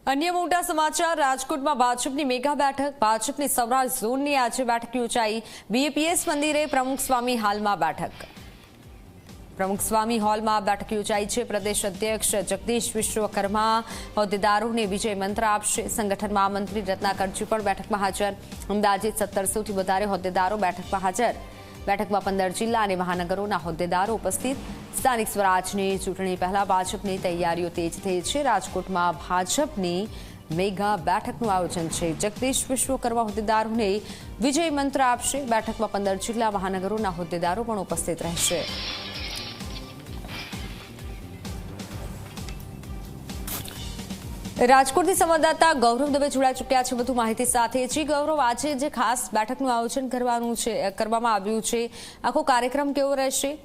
अन्य मोटा समाचार રાજકોટમાં ભાજપની મેગા બેઠક ભાજપની સૌરાષ્ટ્ર ઝોનની આજે બેઠક યોજાઈ બીએપીએસ મંદિરે પ્રમુખ સ્વામી હાલમાં બેઠક પ્રમુખ સ્વામી હોલમાં બેઠક યોજાઈ છે। પ્રદેશ અધ્યક્ષ જગદીશ વિશ્વકર્મા હોદ્દેદારોને વિજય મંત્ર આપશે। સંગઠન મહામંત્રી રત્નાકરજી પણ બેઠકમાં હાજર। અંદાજિત 1700થી વધારે હોદ્દેદારો બેઠકમાં હાજર। બેઠકમાં 15 જિલ્લા અને મહાનગરોના હોદ્દેદારો ઉપસ્થિત। સ્થાનિક સ્વરાજની ચૂંટણી પહેલા ભાજપની તૈયારીઓ તેજ થઈ છે। રાજકોટમાં ભાજપની મેગા બેઠકનું આયોજન છે। જગદીશ વિશ્વકર્મા હોદ્દેદારોને વિજય મંત્ર આપશે। બેઠકમાં 15 જિલ્લા મહાનગરોના હોદ્દેદારો પણ ઉપસ્થિત રહેશે। રાજકોટની સંવાદદાતા ગૌરવ દવે જોડાઈ ચૂક્યા છે વધુ માહિતી સાથે। જી ગૌરવ, આજે જે ખાસ બેઠકનું આયોજન કરવામાં આવ્યું છે, આખો કાર્યક્રમ કેવો રહેશે?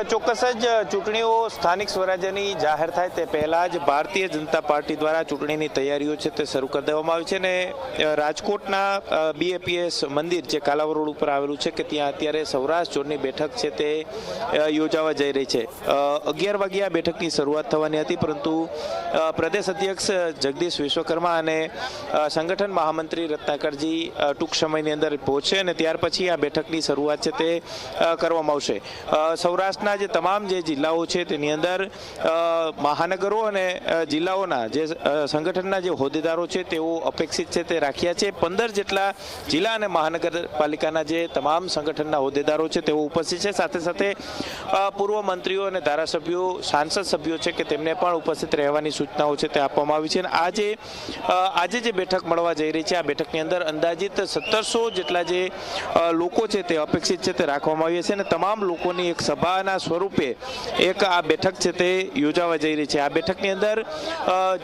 ચોક્કસ જ ચૂંટણીઓ સ્થાનિક સ્વરાજ્યની જાહેર થાય તે પહેલા જ ભારતીય જનતા પાર્ટી દ્વારા ચૂંટણીની તૈયારીઓ છે તે શરૂ કરી દેવામાં આવી છે અને રાજકોટના બીએપીએસ મંદિર જે કાલાવડ રોડ ઉપર આવેલું છે કે ત્યાં અત્યારે સૌરાષ્ટ્ર ઝોનની બેઠક છે તે યોજાવા જઈ રહી છે। 11 વાગ્યે આ બેઠકની શરૂઆત થવાની હતી, પરંતુ પ્રદેશ અધ્યક્ષ જગદીશ વિશ્વકર્મા અને સંગઠન મહામંત્રી રત્નાકરજી ટૂંક સમયની અંદર પહોંચશે અને ત્યાર પછી આ બેઠકની શરૂઆત છે તે કરવામાં આવશે। સૌરાષ્ટ્રના જે તમામ જે જિલ્લાઓ છે તેની અંદર મહાનગરો અને જિલ્લાઓના જે સંગઠનના જે હોદ્દેદારો છે તેઓ અપેક્ષિત છે તે રાખ્યા છે। 15 જેટલા જિલ્લા અને મહાનગરપાલિકાના જે તમામ સંગઠનના હોદ્દેદારો છે તેઓ ઉપસ્થિત છે। સાથે સાથે પૂર્વ મંત્રીઓ અને ધારાસભ્યો, સાંસદ સભ્યો છે કે તેમને પણ ઉપસ્થિત રહેવાની સૂચનાઓ છે તે આપવામાં આવી છે। અને આજે જે બેઠક મળવા જઈ રહી છે, આ બેઠકની અંદર અંદાજિત 1700 જેટલા જે લોકો છે તે અપેક્ષિત છે તે રાખવામાં આવ્યા છે અને તમામ લોકોની એક સભાના સ્વરૂપે એક આ બેઠક છે તે યોજાવા જઈ રહી છે। આ બેઠકની અંદર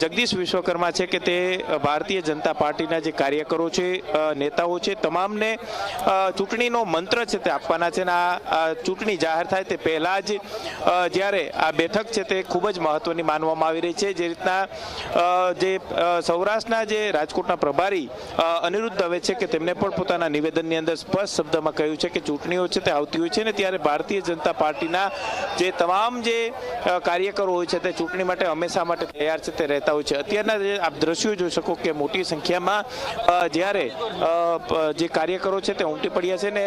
જગદીશ વિશ્વકર્મા છે કે તે ભારતીય જનતા પાર્ટીના જે કાર્યકરો છે, નેતાઓ છે, તમામને ચૂંટણીનો મંત્ર છે તે આપવાના છે અને આ ચૂંટણી જાહેર થાય તે પહેલા જ જ્યારે આ બેઠક છે તે ખૂબ જ મહત્વની માનવામાં આવી રહી છે। જે રીતના જે સૌરાષ્ટ્રના જે રાજકોટના પ્રભારી અનિરુદ્ધ દવે છે કે તેમને પણ પોતાના નિવેદનની અંદર સ્પષ્ટ શબ્દમાં કહ્યું છે કે ચૂંટણીઓ છે તે આવતી હોય છે ને ત્યારે ભારતીય જનતા પાર્ટીના જે તમામ જે કાર્યકરો હોય છે તે ચૂંટણી માટે હંમેશા માટે તૈયાર છે તે રહેતા હોય છે। અત્યારના જે આપ દ્રશ્યો જોઈ શકો કે મોટી સંખ્યામાં જ્યારે જે કાર્યકરો છે તે ઉમટી પડ્યા છે ને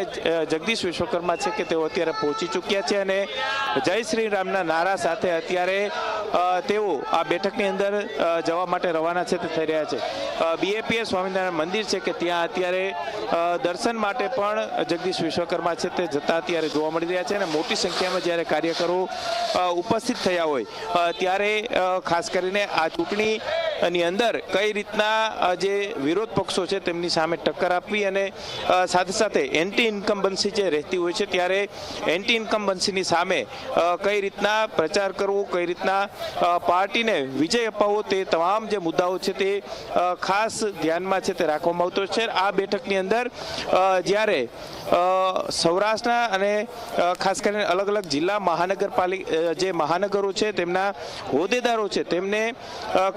જગદીશ વિશ્વકર્મા છે કે તેઓ અત્યારે પહોંચી ચૂક્યા છે અને જય શ્રી રામના નારા સાથે અત્યારે તેઓ આ બેઠકની અંદર જવા માટે રવાના છે તે થઈ રહ્યા છે। બીએપીએસ સ્વામિનારાયણ મંદિર છે કે ત્યાં અત્યારે દર્શન માટે પણ જગદીશ વિશ્વકર્મા છે તે જતા અત્યારે જોવા મળી રહ્યા છે અને મોટી સંખ્યામાં જ્યારે કાર્યકરો ઉપસ્થિત થયા હોય ત્યારે ખાસ કરીને આ ચૂંટણીની અંદર કઈ રીતના જે વિરોધ પક્ષો છે તેમની સામે ટક્કર આપવી અને સાથે સાથે એન્ટી ઇન્કમ્બન્સી જે રહેતી હોય છે ત્યારે એન્ટી ઇન્કમ્બન્સીની સામે કઈ રીતના પ્રચાર કરવો, કઈ રીતના પાર્ટીને વિજય અપાવવો, તે તમામ જે મુદ્દાઓ છે તે ખાસ ધ્યાનમાં છે તે રાખવામાં આવતો છે। આ બેઠકની અંદર જ્યારે સૌરાષ્ટ્રના અને ખાસ કરીને અલગ અલગ જિલ્લા મહાનગરપાલિકા જે મહાનગરો છે તેમના હોદ્દેદારો છે તેમને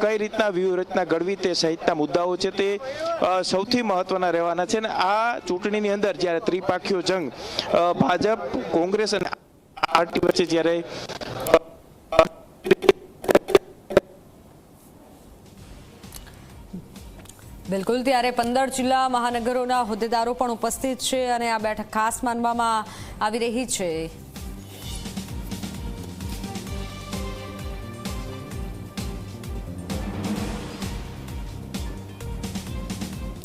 કઈ રીતના વ્યૂહરચના ઘડવી તે સહિતના મુદ્દાઓ છે તે સૌથી મહત્વના રહેવાના છે। અને આ ચૂંટણીની અંદર જ્યારે ત્રિપાખીયો જંગ ભાજપ, કોંગ્રેસ અને પાર્ટી વચ્ચે જ્યારે બિલકુલ, ત્યારે 15 જિલ્લા મહાનગરોના હોદ્દેદારો પણ ઉપસ્થિત છે અને આ બેઠક ખાસ માનવામાં આવી રહી છે।